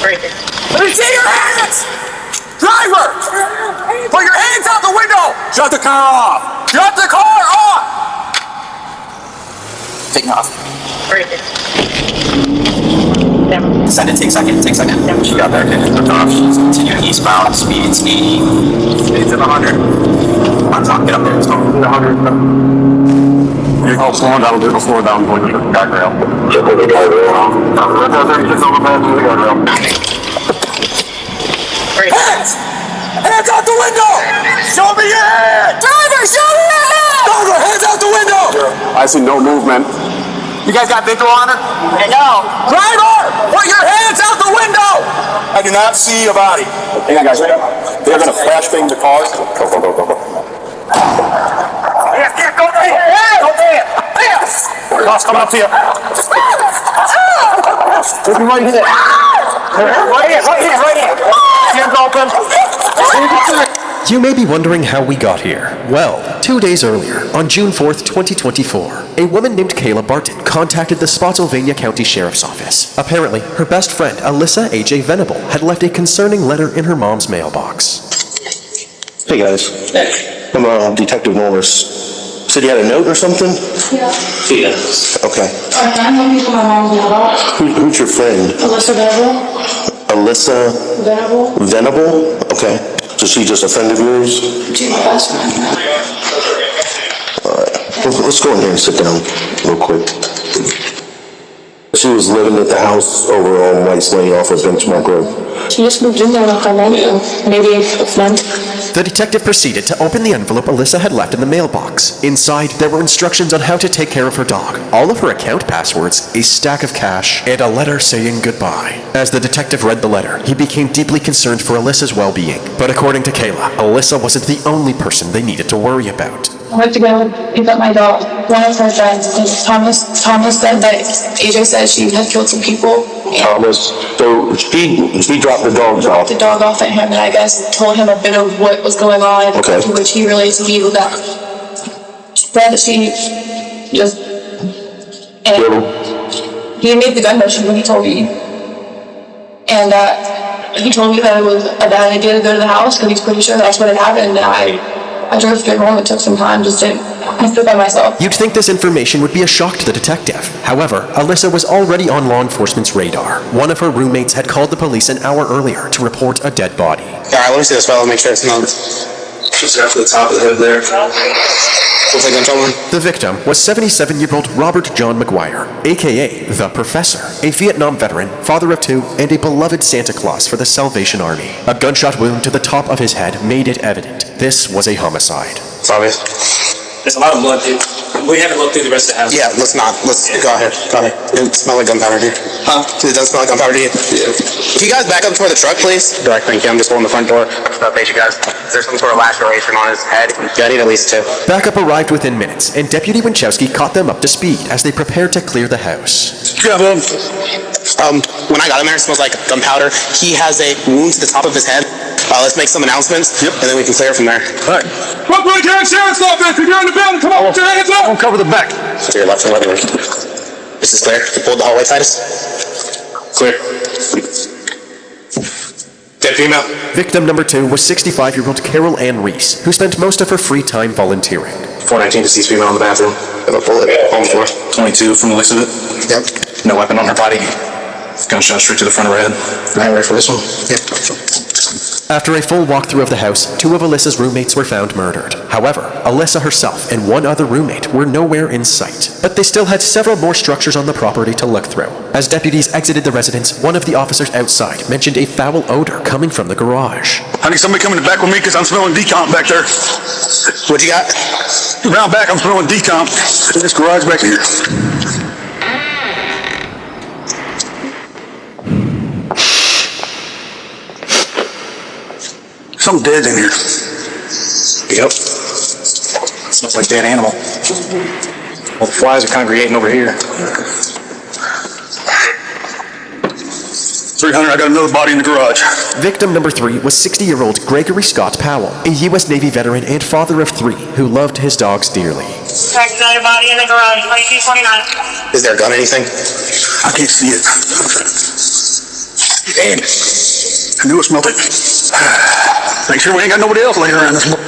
Let me see your hands! Driver! Put your hands out the window! Shut the car off! Shut the car off! Take it off. Send it, take second. She got there, took off. She's continuing eastbound, speed's 80. It's at 100. I'm talking, get up there, let's go. 100. Oh, slow down, do before down, going to the guardrail. Check with the guardrail. Just over past the guardrail. Hands! Hands out the window! Show me your hand! Driver, show me your hand! Driver, hands out the window! I see no movement. You guys got visual on her? No. Driver, put your hands out the window! I do not see a body. Hang on, guys. They're going to flash bang the car. Go. Yes, go there! Go there! Yes! Boss coming up to you. Look right here. Right here. Hands open. You may be wondering how we got here. Well, 2 days earlier, on June 4th, 2024, a woman named Kayla Barton contacted the Spotsylvania County Sheriff's Office. Apparently, her best friend, Alyssa A.J. Venable, had left a concerning letter in her mom's mailbox. Hey guys, I'm Detective Norris. Said you had a note or something? Yeah. Okay. I'm looking for my mom's mailbox. Who's your friend? Alyssa Venable. Alyssa Venable? Okay. So she's just a friend of yours? She's my best friend. Alright. Let's go in here and sit down real quick. She was living at the house over on White Slade off of Benchmark Road. She just moved in there like a month ago, maybe a month. The detective proceeded to open the envelope Alyssa had left in the mailbox. Inside, there were instructions on how to take care of her dog, all of her account passwords, a stack of cash, and a letter saying goodbye. As the detective read the letter, he became deeply concerned for Alyssa's well-being. But according to Kayla, Alyssa wasn't the only person they needed to worry about. I went to go pick up my dog. One of her friends, Thomas said that AJ said she had killed some people. Thomas, so she dropped the dog off. The dog off at him, and I guess told him a bit of what was going on, okay. To which he relayed to me that she just, and he made the gun motion when he told me, and he told me that it was a bad idea to go to the house because he's pretty sure that's what had happened. And I drove straight home. It took some time, I stood by myself. You'd think this information would be a shock to the detective. However, Alyssa was already on law enforcement's radar. One of her roommates had called the police an hour earlier to report a dead body. Alright, let me see this fellow, make sure it's not. Just after the top of the head there. Looks like gunshot wound. The victim was 77-year-old Robert John McGuire, a.k.a. The Professor, a Vietnam veteran, father of two, and a beloved Santa Claus for the Salvation Army. A gunshot wound to the top of his head made it evident. This was a homicide. It's obvious. There's a lot of blood, dude. We haven't looked through the rest of the house. Yeah, let's not. Go ahead. It smells like gunpowder here. Huh? It does smell like gunpowder to you? Yeah. Can you guys back up toward the truck, please? Direct, thank you. I'm just holding the front door. Update you guys. Is there some sort of laceration on his head? Yeah, I need at least 2. Backup arrived within minutes, and Deputy Winchowski caught them up to speed as they prepared to clear the house. When I got him there, it smells like gunpowder. He has a wound to the top of his head. Let's make some announcements, and then we can clear from there. All right. Brooklyn County Sheriff's Office, if you're in the building, come on, put your hands up. I'll cover the back. To your left and right. This is clear. You pulled the hallway tightest. Clear. Dead female. Victim number 2 was 65-year-old Carol Ann Reese, who spent most of her free time volunteering. 419 deceased female in the bathroom. Got a bullet on the floor. 22 from the looks of it. Yep. No weapon on her body. Gunshot straight to the front of her head. Right, ready for this one? Yep. After a full walkthrough of the house, 2 of Alyssa's roommates were found murdered. However, Alyssa herself and 1 other roommate were nowhere in sight. But they still had several more structures on the property to look through. As deputies exited the residence, one of the officers outside mentioned a foul odor coming from the garage. I need somebody coming back with me because I'm smelling decomp back there. What you got? Around back, I'm smelling decomp in this garage back here. Something dead's in here. Yep. Smells like dead animal. Well, the flies are congregating over here. 300, I got another body in the garage. Victim number 3 was 60-year-old Gregory Scott Powell, a U.S. Navy veteran and father of 3 who loved his dogs dearly. Check another body in the garage, 2229. Is there a gun or anything? I can't see it. Damn it. I knew it smelled it. Make sure we ain't got nobody else laying around this morning.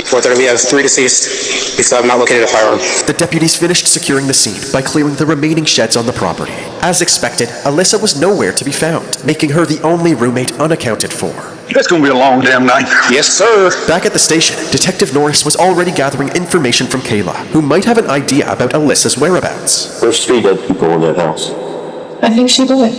4:30, we have 3 deceased. We still have not located a firearm. The deputies finished securing the scene by clearing the remaining sheds on the property. As expected, Alyssa was nowhere to be found, making her the only roommate unaccounted for. That's gonna be a long damn night. Yes, sir. Back at the station, Detective Norris was already gathering information from Kayla, who might have an idea about Alyssa's whereabouts. There's 3 dead people in that house. I think she did.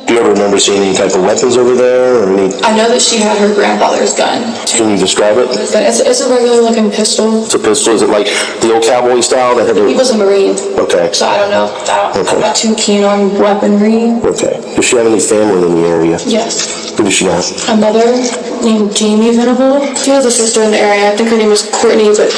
Do you ever remember seeing any type of weapons over there or any? I know that she had her grandfather's gun. Can you describe it? It's a regular looking pistol. It's a pistol. Is it like the old cowboy style that had He was a Marine. Okay. So I don't know. I'm Okay. not too keen on weaponry. Okay. Does she have any family in the area? Yes. Who does she have? A mother named Jamie Venable. She has a sister in the area. I think her name is Courtney, but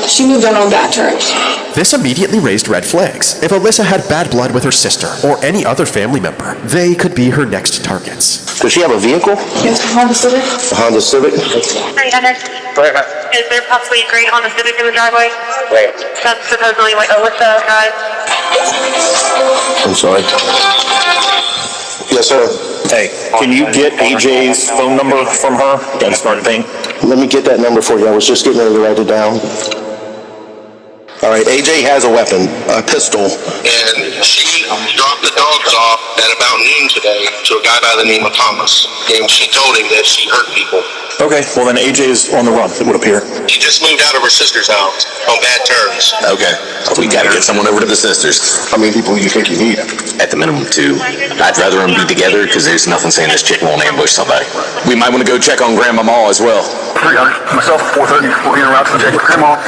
she moved on bad terms. This immediately raised red flags. If Alyssa had bad blood with her sister or any other family member, they could be her next targets. Does she have a vehicle? Yes, Honda Civic. A Honda Civic? 300. Is there possibly a gray Honda Civic in the driveway? Wait. That's supposedly what Alyssa drives. I'm sorry. Yes, sir. Hey, can you get AJ's phone number from her? Got a smart thing. Let me get that number for you. I was just getting ready to write it down. All right, AJ has a weapon, a pistol. And she dropped the dogs off at about noon today to a guy by the name of Thomas. And she told him that she hurt people. Okay, well then AJ is on the run, it would appear. She just moved out of her sister's house on bad terms. Okay, we gotta get someone over to the sisters. How many people do you think you need? At the minimum 2. I'd rather them be together because there's nothing saying this chick won't ambush somebody. We might want to go check on Grandma Ma as well. Myself, 4:30, we'll be around to check with Grandma.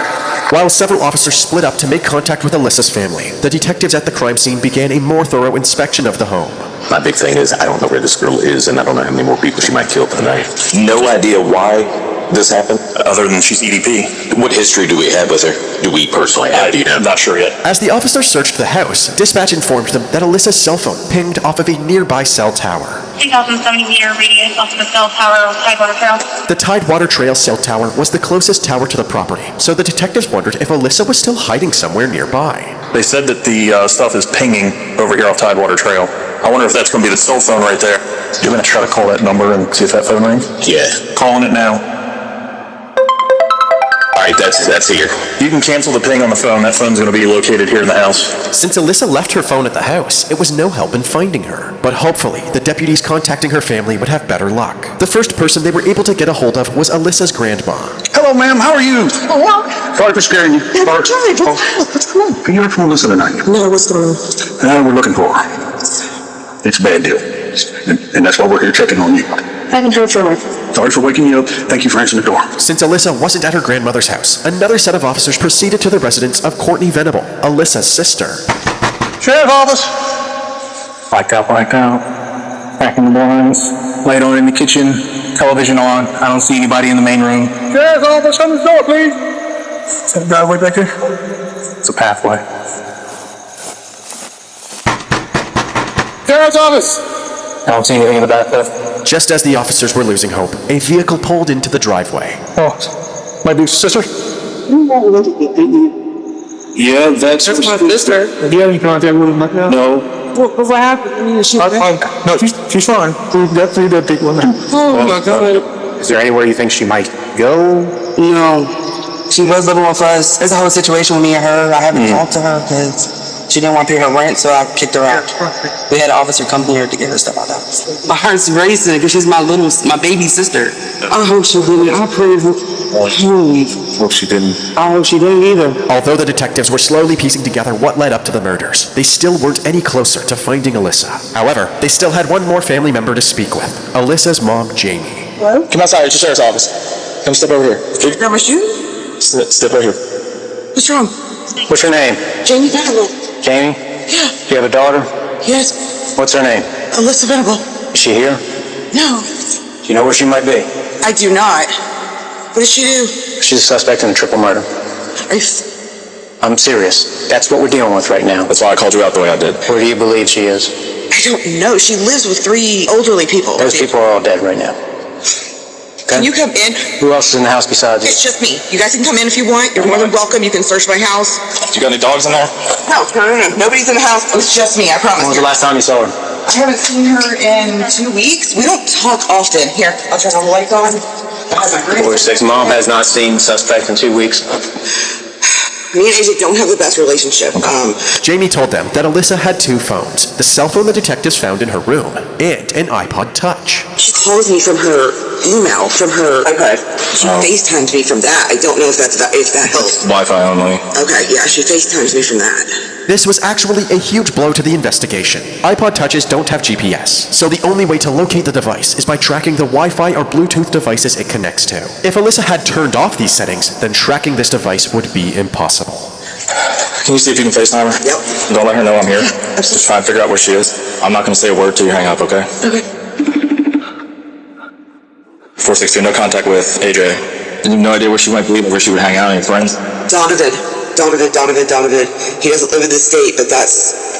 While several officers split up to make contact with Alyssa's family, the detectives at the crime scene began a more thorough inspection of the home. My big thing is I don't know where this girl is, and I don't know how many more people she might kill tonight. No idea why this happened. Other than she's EDP. What history do we have with her? Do we personally have? I'm not sure yet. As the officers searched the house, dispatch informed them that Alyssa's cell phone pinged off of a nearby cell tower. 2,070 meter radius off the cell tower on Tidewater Trail. The Tidewater Trail cell tower was the closest tower to the property, so the detectives wondered if Alyssa was still hiding somewhere nearby. They said that the stuff is pinging over here off Tidewater Trail. I wonder if that's going to be the cell phone right there. You're going to try to call that number and see if that phone rings? Yeah. Calling it now. Alright, that's here. You can cancel the ping on the phone. That phone's going to be located here in the house. Since Alyssa left her phone at the house, it was no help in finding her. But hopefully, the deputies contacting her family would have better luck. The first person they were able to get a hold of was Alyssa's grandma. Hello, ma'am. How are you? Sorry for scaring you. What's going on? You heard from Alyssa tonight? No, what's going on? We're looking for her. It's a bad deal. And that's why we're here checking on you. I haven't heard from her. Sorry for waking you up. Thank you for answering the door. Since Alyssa wasn't at her grandmother's house, another set of officers proceeded to the residence of Courtney Venable, Alyssa's sister. Sheriff's office. Blacked out. Packing the blinds. Light on in the kitchen. Television on. I don't see anybody in the main room. Sheriff's office, come to the door, please. Is that the driveway back there? It's a pathway. Sheriff's office. I don't see anything in the back there. Just as the officers were losing hope, a vehicle pulled into the driveway. Oh, my big sister? Yeah, that's my sister. Do you have any contact with her now? No. What happened? I mean, is she Fine. No, she's fine. We've got 3 dead people in there. Oh my God. Is there anywhere you think she might go? No. She was living with us. There's a whole situation with me and her. I haven't talked to her because she didn't want to pay her rent, so I kicked her out. We had an officer come here to get her stuff out of the house. My heart's racing because she's my baby sister. I hope she didn't. I pray for Hope she didn't. I hope she didn't either. Although the detectives were slowly piecing together what led up to the murders, they still weren't any closer to finding Alyssa. However, they still had one more family member to speak with, Alyssa's mom, Jamie. Hello? Come outside, it's the sheriff's office. Come step over here. Grab my shoe? Step over here. What's wrong? What's your name? Jamie Venable. Jamie? Yeah. Do you have a daughter? Yes. What's her name? Alyssa Venable. Is she here? No, Do you know where she might be? I do not. What did she do? She's a suspect in a triple murder. Are you... I'm serious. That's what we're dealing with right now. That's why I called you out the way I did. Where do you believe she is? I don't know. She lives with 3 elderly people. Those people are all dead right now. Can you come in? Who else is in the house besides you? It's just me. You guys can come in if you want. You're more than welcome. You can search my house. You got any dogs in there? No. Nobody's in the house. It's just me, I promise. When was the last time you saw her? I haven't seen her in 2 weeks. We don't talk often. Here, I'll turn all the lights on. 46. Mom has not seen suspect in 2 weeks. Me and AJ don't have the best relationship. Jamie told them that Alyssa had 2 phones, the cell phone the detectives found in her room, and an iPod Touch. She calls me from her email, from her iPad. She FaceTimes me from that. I don't know if that helps. Wi-Fi only. Okay, yeah, she FaceTimes me from that. This was actually a huge blow to the investigation. iPod Touches don't have GPS, so the only way to locate the device is by tracking the Wi-Fi or Bluetooth devices it connects to. If Alyssa had turned off these settings, then tracking this device would be impossible. Can you see if you can FaceTime her? Yep. Don't let her know I'm here. Just try and figure out where she is. I'm not going to say a word till you hang up, okay? Okay. 462, no contact with AJ. You have no idea where she might be or where she would hang out. Any friends? Donovan. He doesn't live in this state, but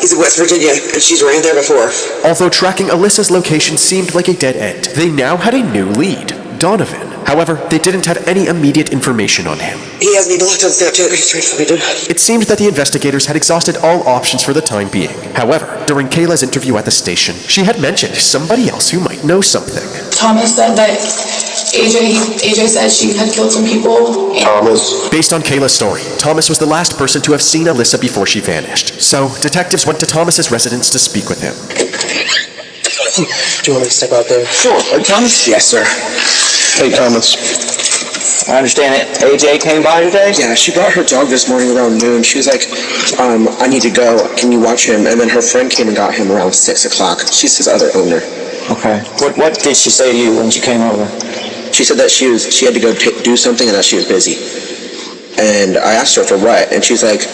he's in West Virginia, and she's ran there before. Although tracking Alyssa's location seemed like a dead end, they now had a new lead, Donovan. However, they didn't have any immediate information on him. He has me blocked on Snapchat. It seemed that the investigators had exhausted all options for the time being. However, during Kayla's interview at the station, she had mentioned somebody else who might know something. Thomas said that AJ said she had killed some people. Thomas. Based on Kayla's story, Thomas was the last person to have seen Alyssa before she vanished. So, detectives went to Thomas's residence to speak with him. Do you want me to step out there? Sure. Thomas? Yes, sir. Hey, Thomas. I understand it. AJ came by today? Yeah, she brought her dog this morning around noon. She was like, I need to go. Can you watch him? And then her friend came and got him around 6 o'clock. She's his other owner. Okay. What did she say to you when she came over? She said that she had to go do something and that she was busy. And I asked her for what, and she's like,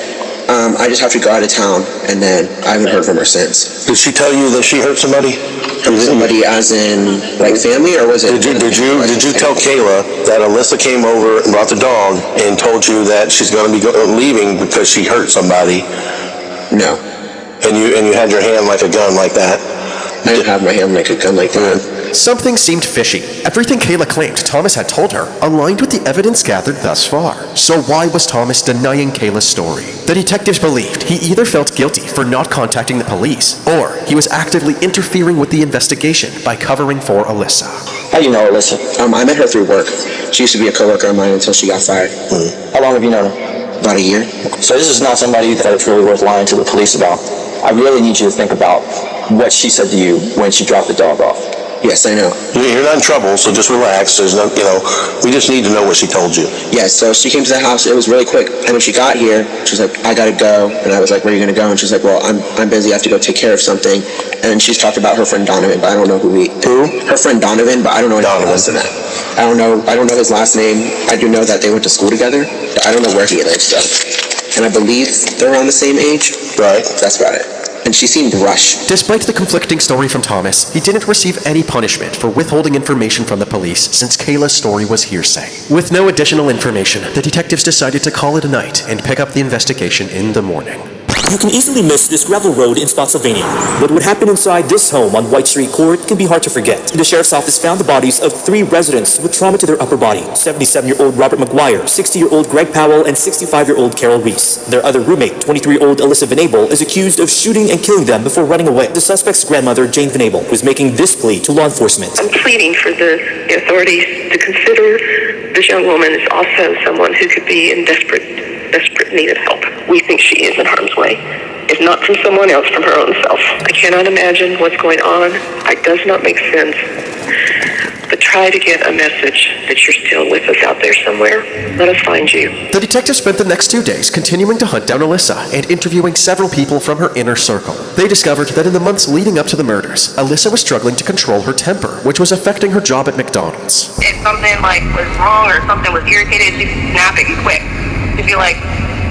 I just have to go out of town, and then I haven't heard from her since. Did she tell you that she hurt somebody? Somebody as in, like, family, or was it? Did you tell Kayla that Alyssa came over and brought the dog and told you that she's going to be leaving because she hurt somebody? No. And you had your hand like a gun like that? I didn't have my hand like a gun like that. Something seemed fishy. Everything Kayla claimed Thomas had told her aligned with the evidence gathered thus far. So why was Thomas denying Kayla's story? The detectives believed he either felt guilty for not contacting the police, or he was actively interfering with the investigation by covering for Alyssa. How do you know Alyssa? I met her through work. She used to be a coworker of mine until she got fired. How long have you known her? About a year. So this is not somebody that it's really worth lying to the police about. I really need you to think about what she said to you when she dropped the dog off. Yes, I know. You're not in trouble, so just relax. There's no, we just need to know what she told you. Yeah, so she came to the house. It was really quick. And when she got here, she was like, I gotta go. And I was like, where are you gonna go? And she's like, well, I'm busy. I have to go take care of something. And she's talked about her friend Donovan, but I don't know who? Her friend Donovan, but I don't know anything else than that. I don't know his last name. I do know that they went to school together, but I don't know where he lives, though. And I believe they're around the same age. Right. That's about it. And she seemed rushed. Despite the conflicting story from Thomas, he didn't receive any punishment for withholding information from the police since Kayla's story was hearsay. With no additional information, the detectives decided to call it a night and pick up the investigation in the morning. You can easily miss this gravel road in Spotsylvania, but what happened inside this home on White Street Court can be hard to forget. The sheriff's office found the bodies of 3 residents with trauma to their upper body: 77-year-old Robert McGuire, 60-year-old Greg Powell, and 65-year-old Carol Reese. Their other roommate, 23-year-old Alyssa Venable, is accused of shooting and killing them before running away. The suspect's grandmother, Jane Venable, was making this plea to law enforcement. I'm pleading for the authorities to consider this young woman as also someone who could be in desperate need of help. We think she is in harm's way, if not from someone else, from her own self. I cannot imagine what's going on. It does not make sense. But try to get a message that you're still with us out there somewhere. Let us find you. The detectives spent the next 2 days continuing to hunt down Alyssa and interviewing several people from her inner circle. They discovered that in the months leading up to the murders, Alyssa was struggling to control her temper, which was affecting her job at McDonald's. If something was wrong or something was irritated, she'd snap at you quick. She'd be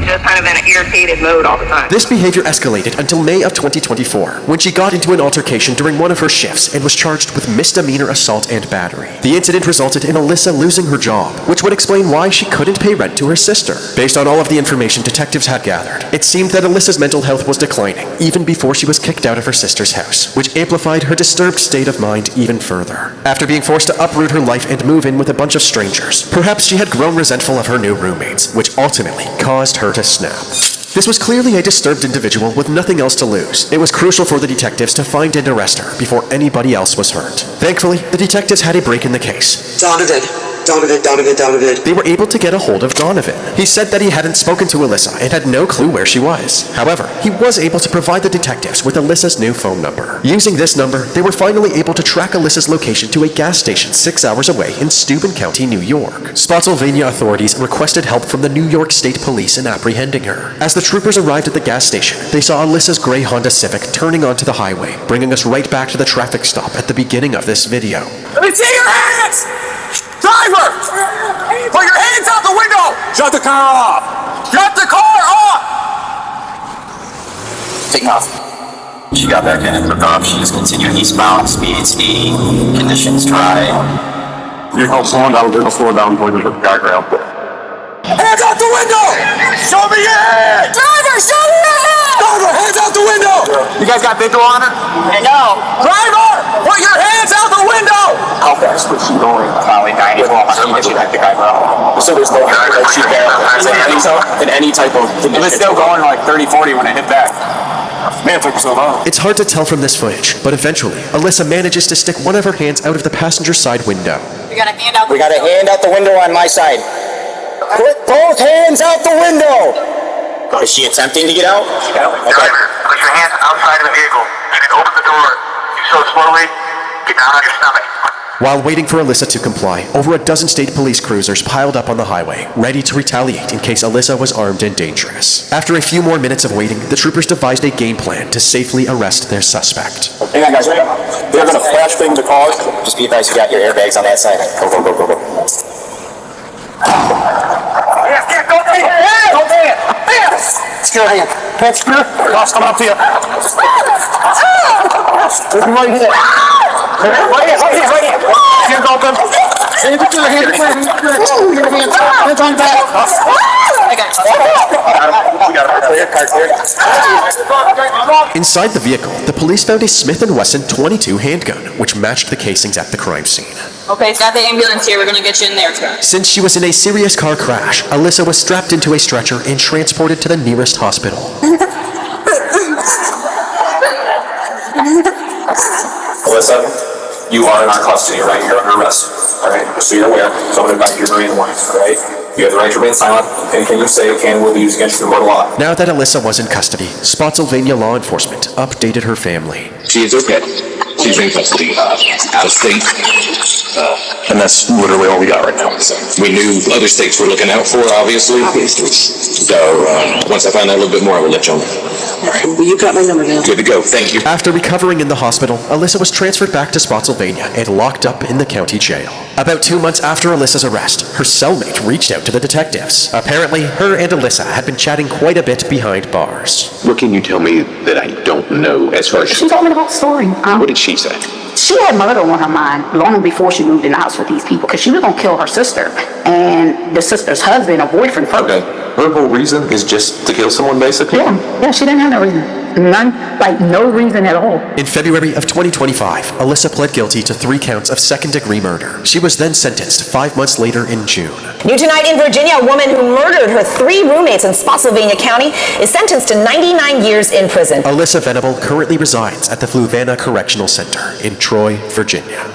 just kind of in an irritated mode all the time. This behavior escalated until May of 2024, when she got into an altercation during one of her shifts and was charged with misdemeanor assault and battery. The incident resulted in Alyssa losing her job, which would explain why she couldn't pay rent to her sister. Based on all of the information detectives had gathered, it seemed that Alyssa's mental health was declining, even before she was kicked out of her sister's house, which amplified her disturbed state of mind even further. After being forced to uproot her life and move in with a bunch of strangers, perhaps she had grown resentful of her new roommates, which ultimately caused her to snap. This was clearly a disturbed individual with nothing else to lose. It was crucial for the detectives to find and arrest her before anybody else was hurt. Thankfully, the detectives had a break in the case. Donovan. They were able to get a hold of Donovan. He said that he hadn't spoken to Alyssa and had no clue where she was. However, he was able to provide the detectives with Alyssa's new phone number. Using this number, they were finally able to track Alyssa's location to a gas station 6 hours away in Steuben County, New York. Spotsylvania authorities requested help from the New York State Police in apprehending her. As the troopers arrived at the gas station, they saw Alyssa's gray Honda Civic turning onto the highway, bringing us right back to the traffic stop at the beginning of this video. Let me see your hands! Driver! Put your hands out the window! Shut the car off! Shut the car off! Take off. She got back in and took off. She was continuing eastbound, speed, conditions dry. You help slow down, slow down, point the guardrail. Hands out the window! Show me your hand! Driver, show me your hand! Driver, hands out the window! You guys got video on it? No. Driver, put your hands out the window! How fast was she going? Probably 90 miles. She had the guy wrong. So there's no like she in any type of condition. It was still going like 30, 40 when it hit back. Man, it took so long. It's hard to tell from this footage, but eventually, Alyssa manages to stick one of her hands out of the passenger side window. We got a hand out the window on my side. Put both hands out the window! Is she attempting to get out? Okay. Put your hands outside of the vehicle. You can open the door. Do so slowly. Get down on your stomach. While waiting for Alyssa to comply, over a dozen state police cruisers piled up on the highway, ready to retaliate in case Alyssa was armed and dangerous. After a few more minutes of waiting, the troopers devised a game plan to safely arrest their suspect. Hang on, guys. They're going to flash thing the cars. Just be advised you got your airbags on that side. Go. Yeah, go there! Go there! Secure hand. Hands secure. Boss coming up to you. Right here. Right here. Hands open. Hands secure. Hands on back. Inside the vehicle, the police found a Smith & Wesson .22 handgun, which matched the casings at the crime scene. Okay, it's got the ambulance here. We're gonna get you in there. Since she was in a serious car crash, Alyssa was strapped into a stretcher and transported to the nearest hospital. Alyssa, you are in our custody, right? You're under arrest, all right? Just so you're aware, someone about your Marine wife, all right? You have the right to remain silent. Anything you say will be used against you in court of law. Now that Alyssa was in custody, Spotsylvania law enforcement updated her family. She is okay. She's in custody, out of state, and that's literally all we got right now. So we knew other states were looking out for her, obviously. So once I find out a little bit more, I will let you know. All right. Well, you got my number now. Good to go. Thank you. After recovering in the hospital, Alyssa was transferred back to Spotsylvania and locked up in the county jail. About 2 months after Alyssa's arrest, her cellmate reached out to the detectives. Apparently, her and Alyssa had been chatting quite a bit behind bars. What can you tell me that I don't know as far as... She told me the whole story. What did she say? She had murder on her mind long before she moved in the house with these people because she was going to kill her sister and the sister's husband or boyfriend first. Okay. Her whole reason is just to kill someone, basically? Yeah, she didn't have no reason. No reason at all. In February of 2025, Alyssa pled guilty to 3 counts of second-degree murder. She was then sentenced 5 months later in June. New tonight in Virginia, a woman who murdered her 3 roommates in Spotsylvania County is sentenced to 99 years in prison. Alyssa Venable currently resides at the Fluvanna Correctional Center in Troy, Virginia.